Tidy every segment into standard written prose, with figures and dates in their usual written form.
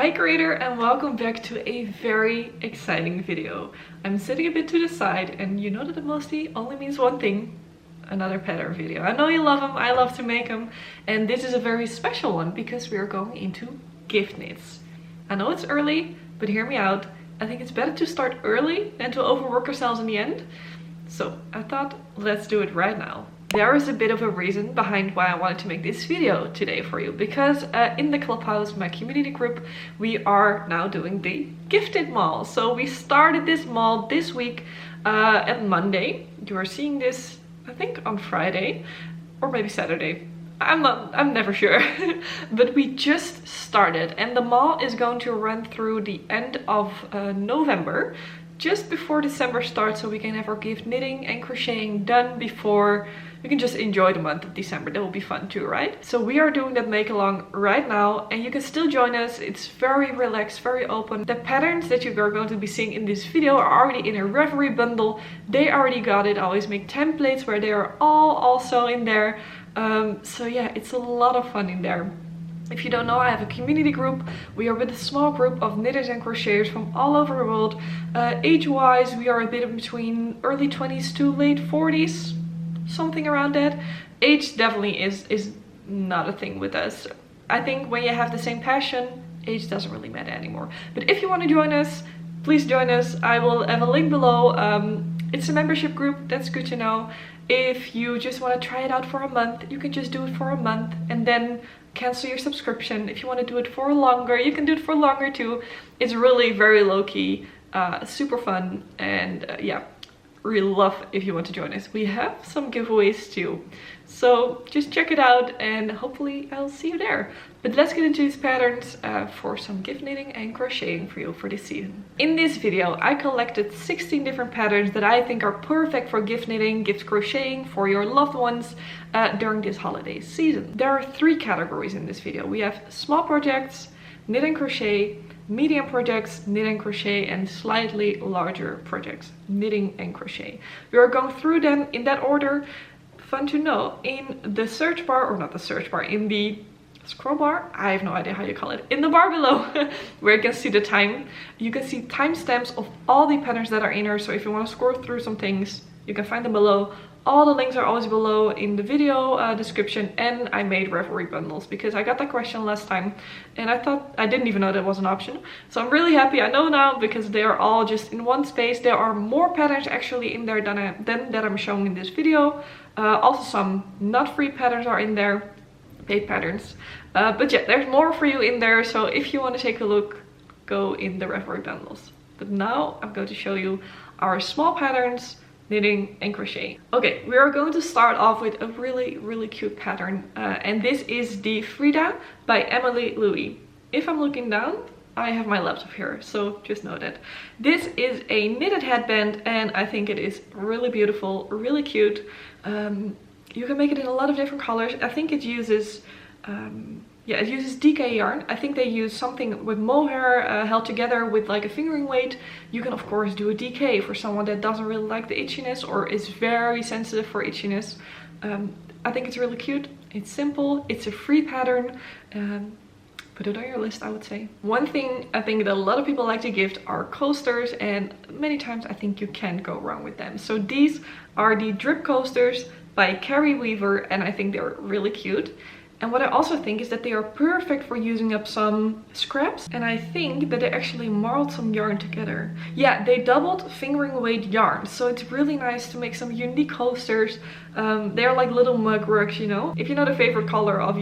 Hi creator, and welcome back to a very exciting video. I'm sitting a bit to the side and you know that it mostly only means one thing. Another pattern video. I know you love them, I love to make them, and this is a very special one because we are going into gift knits. I know it's early, but hear me out. I think it's better to start early than to overwork ourselves in the end. So I thought, let's do it right now. There is a bit of a reason behind why I wanted to make this video today for you, because in the Clubhouse, my community group, we are now doing the gifted mall. So we started this mall this week at Monday. You are seeing this, I think, on Friday or maybe Saturday. I'm never sure. But we just started, and the mall is going to run through the end of November, just before December starts, so we can have our gift knitting and crocheting done before we can just enjoy the month of December. That will be fun too, right? So we are doing that make along right now, and you can still join us. It's very relaxed, very open. The patterns that you are going to be seeing in this video are already in a ravelry bundle. They already got it. I always make templates where they are all also in there. So yeah, it's a lot of fun in there. If you don't know, I have a community group. We are with a small group of knitters and crocheters from all over the world. Age-wise, we are a bit in between early 20s to late 40s, something around that. Age definitely is not a thing with us. I think when you have the same passion, age doesn't really matter anymore. But if you want to join us, please join us. I will have a link below. It's a membership group, that's good to know. If you just want to try it out for a month, you can just do it for a month and then cancel your subscription. If you want to do it for longer, you can do it for longer too. It's really very low-key, super fun, and yeah, really love if you want to join us. We have some giveaways too, so just check it out and hopefully I'll see you there. But let's get into these patterns for some gift knitting and crocheting for you for this season. In this video I collected 16 different patterns that I think are perfect for gift knitting, gift crocheting for your loved ones during this holiday season. There are 3 categories in this video. We have small projects, knit and crochet, medium projects, knit and crochet, and slightly larger projects, knitting and crochet. We are going through them in that order. Fun to know, in the search bar, or not the search bar, in the scroll bar, I have no idea how you call it, in the bar below, where you can see the time, you can see timestamps of all the patterns that are in here. So if you want to scroll through some things, you can find them below. All the links are always below in the video description, and I made ravelry bundles because I got that question last time and I thought, I didn't even know that was an option. So I'm really happy I know now because they are all just in one space. There are more patterns actually in there than that I'm showing in this video. Also some not free patterns are in there, paid patterns. But yeah, there's more for you in there. So if you want to take a look, go in the ravelry bundles. But now I'm going to show you our small patterns, knitting and crochet. Okay, we are going to start off with a really cute pattern, and this is the Frida by Emilie Luis. If I'm looking down, I have my laptop here, so just know that. This is a knitted headband and I think it is really beautiful, really cute. You can make it in a lot of different colors. I think it uses it uses DK yarn. I think they use something with mohair held together with like a fingering weight. You can of course do a DK for someone that doesn't really like the itchiness or is very sensitive for itchiness. I think it's really cute. It's simple. It's a free pattern. Put it on your list, I would say. One thing I think that a lot of people like to gift are coasters, and many times I think you can't go wrong with them. So these are the drip coasters by Karrie Weaver, and I think they're really cute. And what I also think is that they are perfect for using up some scraps. And I think that they actually marled some yarn together. Yeah, they doubled fingering weight yarn. So it's really nice to make some unique coasters. They're like little mug rugs, you know. If you know the favorite color of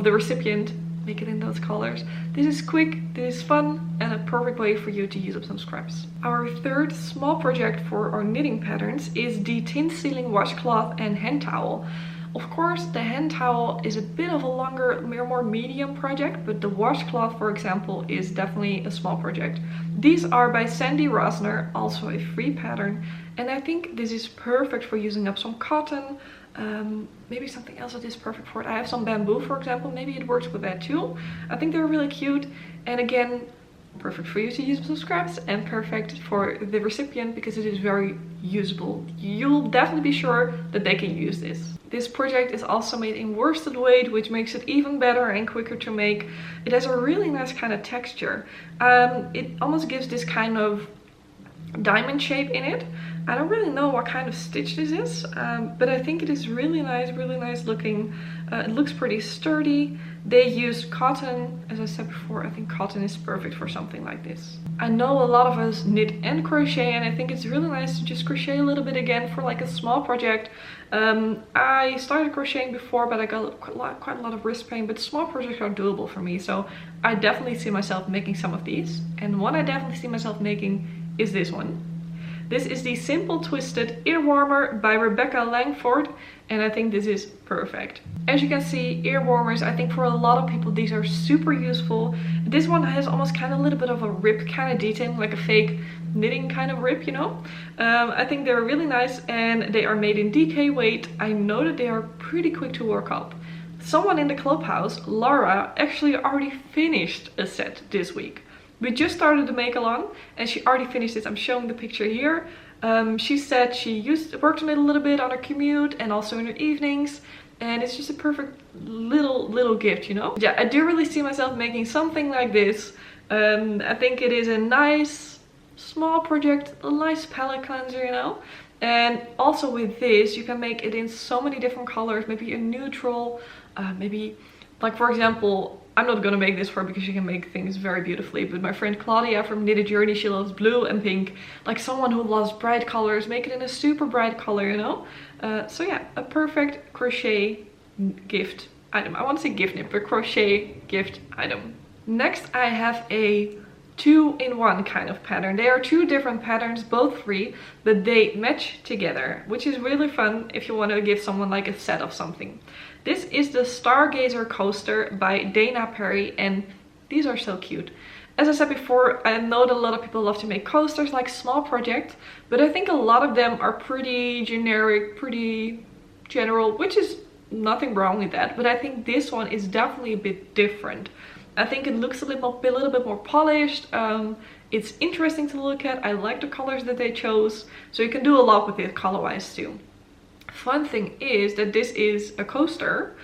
the recipient, make it in those colors. This is quick, this is fun, and a perfect way for you to use up some scraps. Our third small project for our knitting patterns is the tin sealing washcloth and hand towel. Of course, the hand towel is a bit of a longer, more medium project, but the washcloth, for example, is definitely a small project. These are by Sandi Rosner, also a free pattern, and I think this is perfect for using up some cotton. Maybe something else that is perfect for it. I have some bamboo, for example. Maybe it works with that too. I think they're really cute, and again, Perfect for you to use some scraps and perfect for the recipient because it is very usable. You'll definitely be sure that they can use this. This project is also made in worsted weight, which makes it even better and quicker to make. It has a really nice kind of texture. It almost gives this kind of diamond shape in it. I don't really know what kind of stitch this is, but I think it is really nice looking. It looks pretty sturdy. They used cotton. As I said before, I think cotton is perfect for something like this. I know a lot of us knit and crochet, and I think it's really nice to just crochet a little bit again for like a small project. I started crocheting before, but I got quite a lot of wrist pain, but small projects are doable for me, so I definitely see myself making some of these. And one I definitely see myself making is this one. This is the Simple Twisted Earwarmer by Rebecca Langford, and I think this is perfect. As you can see, ear warmers, I think for a lot of people these are super useful. This one has almost kind of a little bit of a rip kind of detailing, like a fake knitting kind of rip, you know. I think they're really nice and they are made in DK weight. I know that they are pretty quick to work up. Someone in the clubhouse, Laura, actually already finished a set this week. We just started the make along and she already finished it. I'm showing the picture here. She said she worked on it a little bit on her commute and also in her evenings, and it's just a perfect little gift, you know. Yeah, I do really see myself making something like this. I think it is a nice small project, a nice palette cleanser, you know. And also with this you can make it in so many different colors, maybe a neutral, maybe like for example, I'm not gonna make this for her because she can make things very beautifully, but my friend Claudia from Knitted Journey, she loves blue and pink. Like someone who loves bright colors, make it in a super bright color, you know. So yeah, a perfect crochet gift item. I want to say gift knit, but crochet gift item. Next I have a 2-in-1 kind of pattern. They are two different patterns, both free, but they match together, which is really fun if you want to give someone like a set of something. This is the Stargazer coaster by Dayna Perry, and these are so cute. As I said before, I know that a lot of people love to make coasters, like small projects, but I think a lot of them are pretty generic, pretty general, which is nothing wrong with that, but I think this one is definitely a bit different. I think it looks a little bit more polished. It's interesting to look at. I like the colors that they chose, so you can do a lot with it color-wise too. Fun thing is that this is a coaster,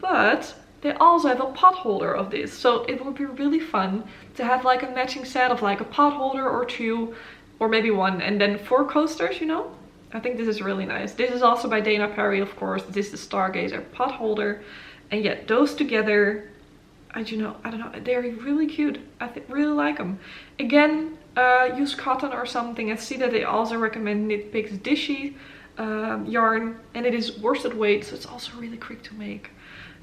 but they also have a pot holder of this, so it would be really fun to have like a matching set of like a pot holder or two, or maybe one, and then 4 coasters, you know. I think this is really nice. This is also by Dayna Perry, of course. This is the Stargazer pot holder, and yet those together, I don't know, they're really cute. I really like them. Again, use cotton or something. I see that they also recommend Knit Pic's Dishy yarn, and it is worsted weight, so it's also really quick to make.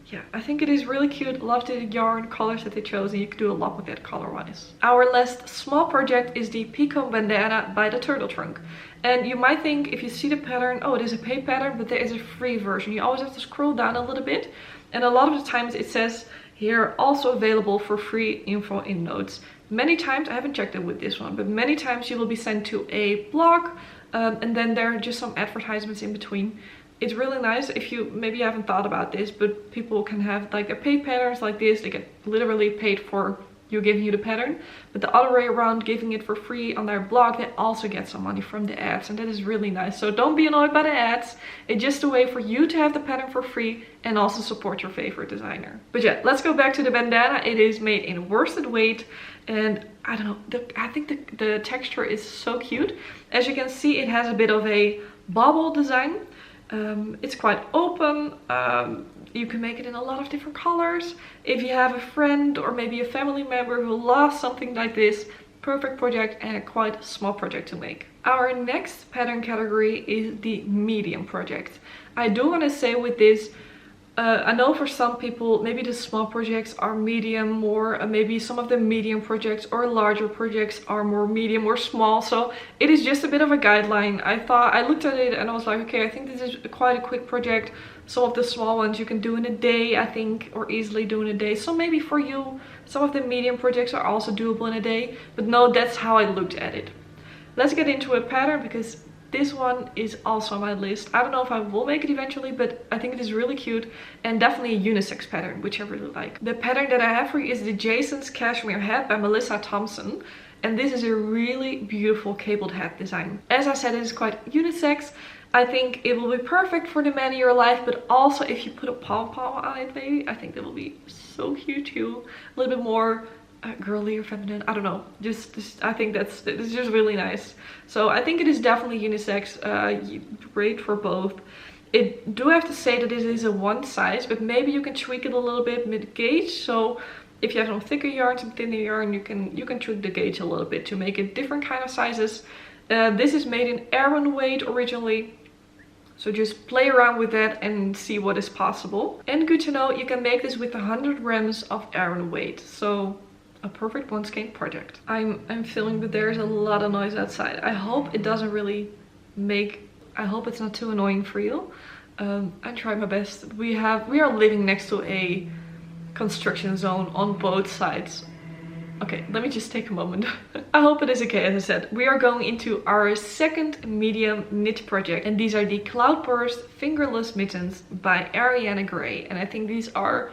Yeah, I think it is really cute. Love the yarn colors that they chose, and you can do a lot with it color wise. Our last small project is the Picot Bandana by the Turtle Trunk. And you might think, if you see the pattern, oh, it is a paid pattern, but there is a free version. You always have to scroll down a little bit, and a lot of the times it says here also available for free info in notes. Many times, I haven't checked it with this one, but many times you will be sent to a blog, and then there are just some advertisements in between. It's really nice if you maybe haven't thought about this, but people can have like their paid patterns like this. They get literally paid for you giving you the pattern, but the other way around, giving it for free on their blog, they also get some money from the ads, and that is really nice. So don't be annoyed by the ads. It's just a way for you to have the pattern for free and also support your favorite designer. But yeah, let's go back to the bandana. It is made in worsted weight, and I don't know, I think the texture is so cute. As you can see, it has a bit of a bobble design. It's quite open. You can make it in a lot of different colors. If you have a friend or maybe a family member who loves something like this, perfect project and a quite small project to make. Our next pattern category is the medium project. I do want to say with this, I know for some people maybe the small projects are medium more, maybe some of the medium projects or larger projects are more medium or small, so it is just a bit of a guideline. I looked at it and I was like, okay, I think this is quite a quick project. Some of the small ones you can do in a day, I think, or easily do in a day. So maybe for you, some of the medium projects are also doable in a day, but no, that's how I looked at it. Let's get into a pattern because This one is also on my list. I don't know if I will make it eventually, but I think it is really cute and definitely a unisex pattern, which I really like. The pattern that I have for you is the Jason's Cashmere hat by Melissa Thomson. And this is a really beautiful cabled hat design. As I said, it is quite unisex. I think it will be perfect for the man in your life, but also if you put a pom-pom on it, maybe, I think that will be so cute too. A little bit more girly or feminine, I don't know. Just I think it's just really nice. So I think it is definitely unisex, great for both. It do have to say that this is a one size, but maybe you can tweak it a little bit mid gauge. So if you have some thicker yarn, some thinner yarn, you can tweak the gauge a little bit to make it different kind of sizes. This is made in Aran weight originally. So just play around with that and see what is possible. And good to know, you can make this with 100 grams of Aran weight. So a perfect one skein project. I'm feeling that there's a lot of noise outside. I hope it doesn't really I hope it's not too annoying for you. I try my best. We are living next to a construction zone on both sides. Okay, let me just take a moment. I hope it is okay. As I said, we are going into our second medium knit project, and these are the Cloudburst fingerless mittens by Ariana Gray, and I think these are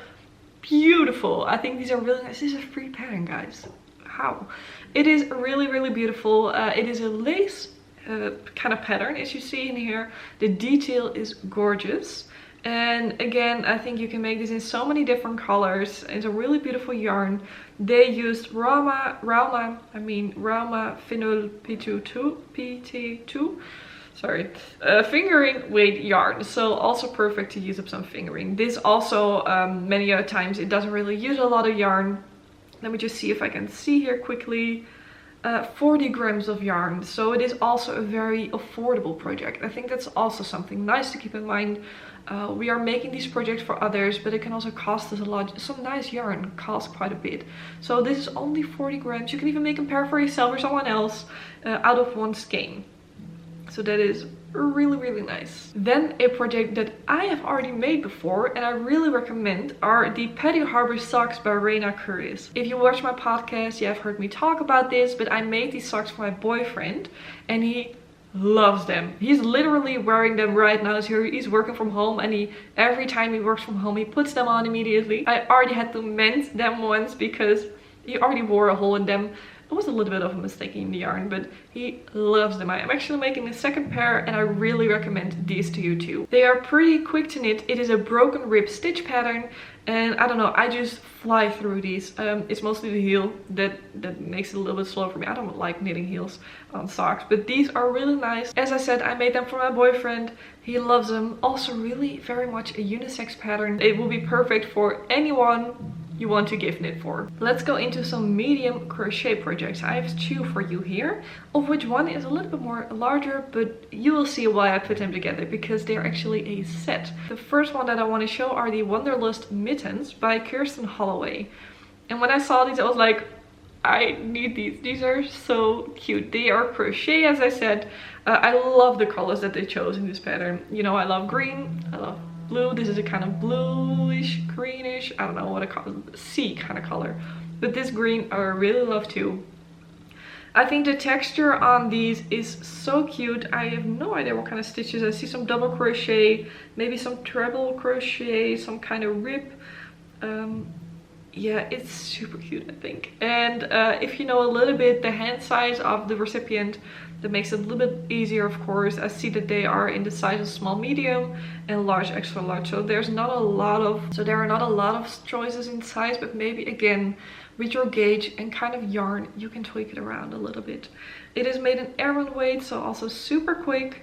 beautiful. I think these are really nice. This is a free pattern, guys. How? It is really beautiful. It is a lace kind of pattern, as you see in here. The detail is gorgeous. And again, I think you can make this in so many different colors. It's a really beautiful yarn. They used Rauma Phenol PT2, sorry, fingering weight yarn. So also perfect to use up some fingering. This also, many other times, it doesn't really use a lot of yarn. Let me just see if I can see here quickly. 40 grams of yarn, so it is also a very affordable project. I think that's also something nice to keep in mind. We are making these projects for others, but it can also cost us a lot. Some nice yarn costs quite a bit. So this is only 40 grams. You can even make a pair for yourself or someone else out of one skein. So that is really nice. Then a project that I have already made before and I really recommend are the Patio Harbor socks by Raina Curtis. If you watch my podcast, you have heard me talk about this, but I made these socks for my boyfriend and he loves them. He's literally wearing them right now. So he's working from home, and every time he works from home, he puts them on immediately. I already had to mend them once because he already wore a hole in them. It was a little bit of a mistake in the yarn, but he loves them. I'm actually making a second pair and I really recommend these to you too. They are pretty quick to knit. It is a broken rib stitch pattern, and I don't know, I just fly through these. It's mostly the heel that makes it a little bit slow for me. I don't like knitting heels on socks, but these are really nice. As I said, I made them for my boyfriend. He loves them. Also really very much a unisex pattern. It will be perfect for anyone you want to gift knit for. Let's go into some medium crochet projects. I have two for you here, of which one is a little bit more larger, but you will see why I put them together, because they're actually a set. The first one that I want to show are the Wanderlust mittens by Kirsten Holloway. And when I saw these, I was like, I need these. These are so cute. They are crochet, as I said. I love the colors that they chose in this pattern. You know, I love green, I love blue. This is a kind of bluish, greenish, I don't know what I call it, sea kind of color. But this green I really love too. I think the texture on these is so cute. I have no idea what kind of stitches. I see some double crochet, maybe some treble crochet, some kind of rib. Yeah, it's super cute, I think. And if you know a little bit the hand size of the recipient, that makes it a little bit easier, of course. I see that they are in the size of small, medium and large, extra large. So there are not a lot of choices in size, but maybe again, with your gauge and kind of yarn, you can tweak it around a little bit. It is made in Aran weight, so also super quick.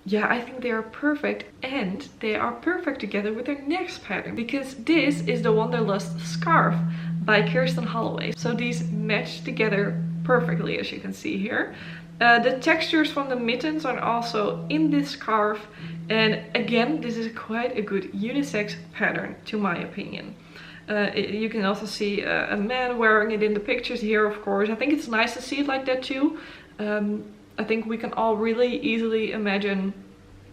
Yeah, I think they are perfect, and they are perfect together with their next pattern, because this is the Wanderlust scarf by Kirsten Holloway. So these match together perfectly, as you can see here. The textures from the mittens are also in this scarf, and again, this is quite a good unisex pattern, to my opinion. You can also see a man wearing it in the pictures here, of course. I think it's nice to see it like that too. I think we can all really easily imagine.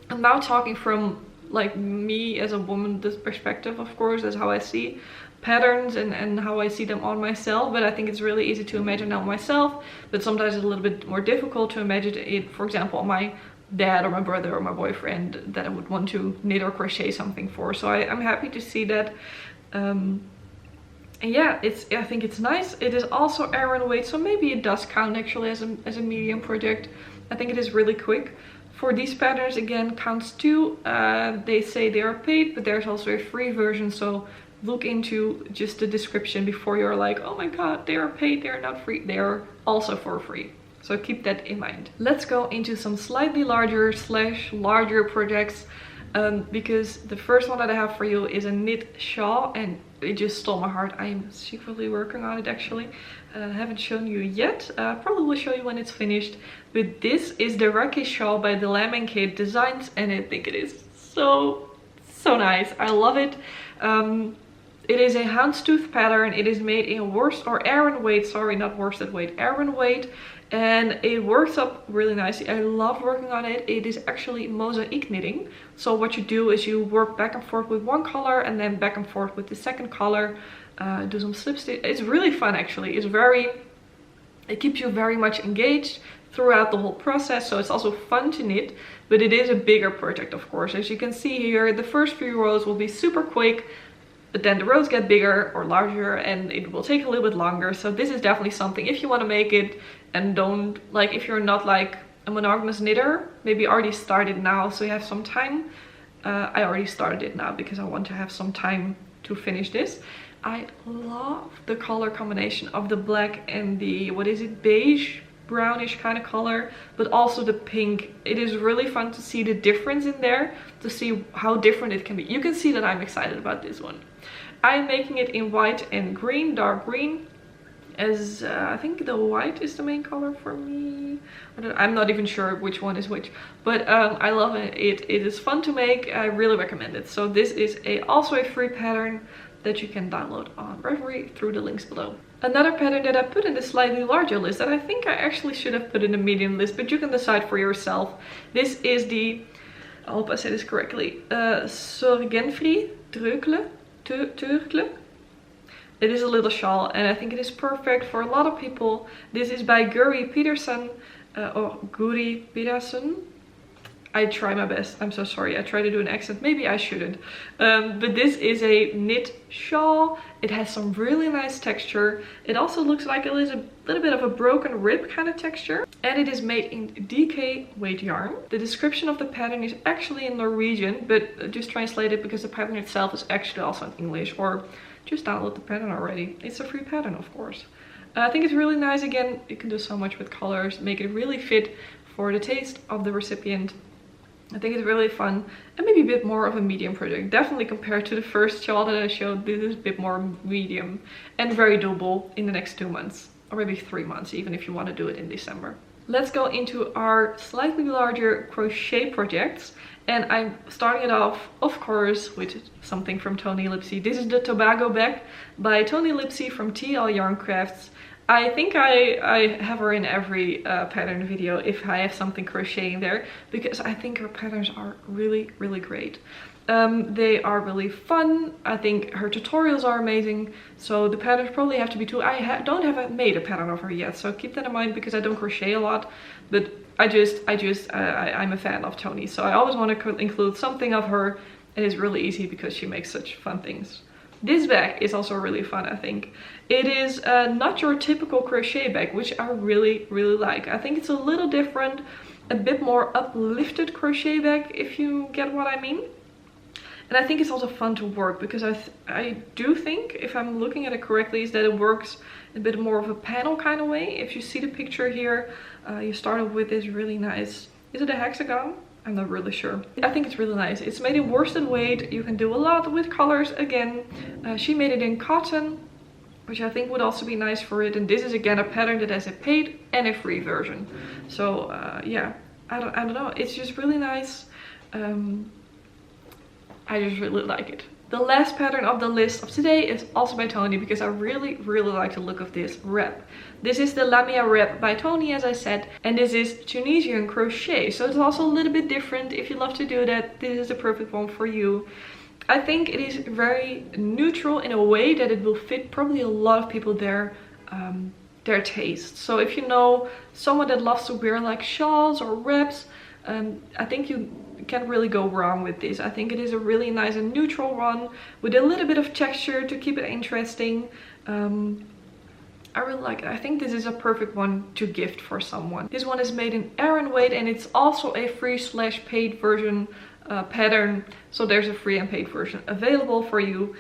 I'm now talking from like me as a woman, this perspective, of course, that's how I see. patterns and how I see them on myself, but I think it's really easy to imagine on myself, but sometimes it's a little bit more difficult to imagine it, for example, on my dad or my brother or my boyfriend that I would want to knit or crochet something for. So I'm happy to see that. And yeah, I think it's nice. It is also Aran weight, so maybe it does count actually as a medium project. I think it is really quick. For these patterns, again, counts 2. They say they are paid, but there's also a free version, so look into just the description before you're like, oh my god, they are paid, they are not free. They are also for free. So keep that in mind. Let's go into some slightly larger projects, because the first one that I have for you is a knit shawl, and it just stole my heart. I am secretly working on it actually. I haven't shown you yet. Probably will show you when it's finished. But this is the Raki shawl by the Lamb & Kate Designs, and I think it is so nice. I love it. It is a houndstooth pattern. It is made in Aran weight, sorry, not worsted weight, Aran weight, and it works up really nicely. I love working on it. It is actually mosaic knitting. So what you do is you work back and forth with one color and then back and forth with the second color. Do some slip stitch. It's really fun actually. It keeps you very much engaged throughout the whole process, so it's also fun to knit, but it is a bigger project, of course. As you can see here, the first few rows will be super quick, but then the rows get bigger or larger and it will take a little bit longer. So this is definitely something, if you want to make it and don't, like, if you're not like a monogamous knitter, maybe already started now so you have some time. I already started it now because I want to have some time to finish this. I love the color combination of the black and the, what is it, beige, brownish kind of color, but also the pink. It is really fun to see the difference in there, to see how different it can be. You can see that I'm excited about this one. I'm making it in white and green, dark green, as I think the white is the main color for me. I'm not even sure which one is which, but I love it. It is fun to make. I really recommend it. So this is also a free pattern that you can download on Ravelry through the links below. Another pattern that I put in the slightly larger list, that I think I actually should have put in the medium list, but you can decide for yourself. This is the, I hope I said this correctly, Sorgenfri Turkle. It is a little shawl, and I think it is perfect for a lot of people. This is by Guri Peterson, or Guri Peterson. I try my best. I'm so sorry. I try to do an accent. Maybe I shouldn't. But this is a knit shawl. It has some really nice texture. It also looks like it is a little bit of a broken rib kind of texture. And it is made in DK weight yarn. The description of the pattern is actually in Norwegian, but just translate it because the pattern itself is actually also in English. Or just download the pattern already. It's a free pattern, of course. I think it's really nice. Again, you can do so much with colors. Make it really fit for the taste of the recipient. I think it's really fun and maybe a bit more of a medium project. Definitely compared to the first shawl that I showed, this is a bit more medium and very doable in the next 2 months or maybe 3 months, even if you want to do it in December. Let's go into our slightly larger crochet projects, and I'm starting it off, of course, with something from Tony Lipsy. This is the Tobago bag by Tony Lipsy from TL Yarn Crafts. I think I have her in every pattern video if I have something crocheting there, because I think her patterns are really great. They are really fun. I think her tutorials are amazing, so the patterns probably have to be too. I don't have made a pattern of her yet, so keep that in mind because I don't crochet a lot, but I'm a fan of Tony, so I always want to include something of her, and it's really easy because she makes such fun things. This bag is also really fun, I think. It is not your typical crochet bag, which I really like. I think it's a little different, a bit more uplifted crochet bag, if you get what I mean. And I think it's also fun to work because I do think, if I'm looking at it correctly, is that it works a bit more of a panel kind of way. If you see the picture here, you start off with this really nice, is it a hexagon? I'm not really sure. I think it's really nice. It's made in worsted weight. You can do a lot with colors again. She made it in cotton, which I think would also be nice for it. And this is again a pattern that has a paid and a free version. So yeah, I don't know. It's just really nice. I just really like it. The last pattern of the list of today is also by Tony because I really like the look of this wrap. This is the Lamia wrap by Tony, as I said, and this is Tunisian crochet. So it's also a little bit different. If you love to do that, this is the perfect one for you. I think it is very neutral in a way that it will fit probably a lot of people their taste. So if you know someone that loves to wear like shawls or wraps, I think you can't really go wrong with this. I think it is a really nice and neutral one with a little bit of texture to keep it interesting. I really like it. I think this is a perfect one to gift for someone. This one is made in Aran weight and it's also a free/paid version pattern. So there's a free and paid version available for you.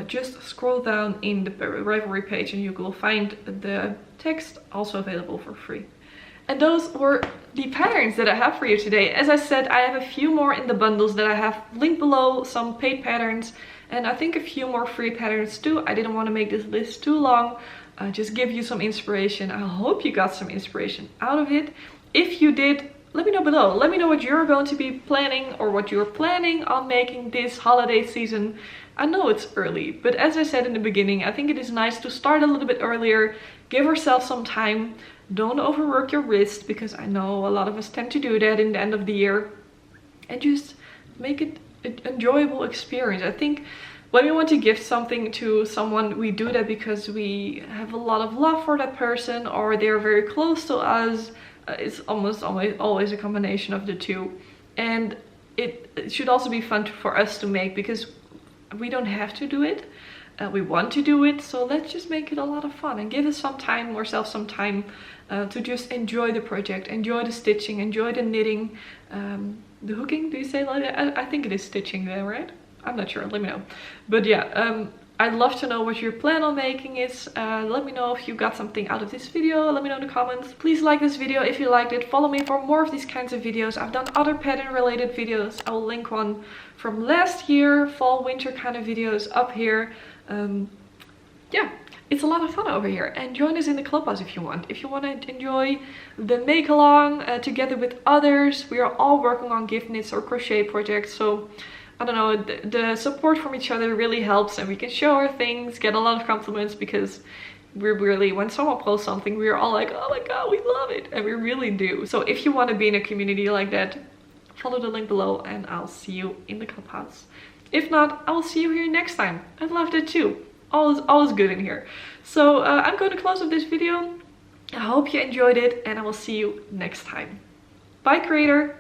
Just scroll down in the Ravelry page and you will find the text also available for free. And those were the patterns that I have for you today. As I said, I have a few more in the bundles that I have linked below, some paid patterns, and I think a few more free patterns too. I didn't want to make this list too long. Just give you some inspiration. I hope you got some inspiration out of it. If you did, let me know below. Let me know what you're going to be planning or what you're planning on making this holiday season. I know it's early, but as I said in the beginning, I think it is nice to start a little bit earlier. Give yourself some time. Don't overwork your wrist, because I know a lot of us tend to do that in the end of the year. And just make it an enjoyable experience. I think when we want to gift something to someone, we do that because we have a lot of love for that person or they're very close to us. It's almost always a combination of the two. And it should also be fun for us to make, because we don't have to do it. We want to do it, so let's just make it a lot of fun and give us some time, ourselves some time to just enjoy the project, enjoy the stitching, enjoy the knitting, the hooking. Do you say like that? I think it is stitching there, right? I'm not sure, let me know. But yeah, I'd love to know what your plan on making is. Let me know if you got something out of this video. Let me know in the comments. Please like this video if you liked it. Follow me for more of these kinds of videos. I've done other pattern related videos. I will link one from last year, fall winter kind of videos up here. Yeah, it's a lot of fun over here. And join us in the clubhouse if you want. If you want to enjoy the make along together with others. We are all working on gift knits or crochet projects. So I don't know, the support from each other really helps, and we can show our things, get a lot of compliments, because we're really, when someone posts something, we're all like, oh my god, we love it, and we really do. So if you want to be in a community like that, follow the link below and I'll see you in the clubhouse. If not, I will see you here next time. I loved it too. Always good in here. So I'm going to close up this video. I hope you enjoyed it and I will see you next time. Bye, creator!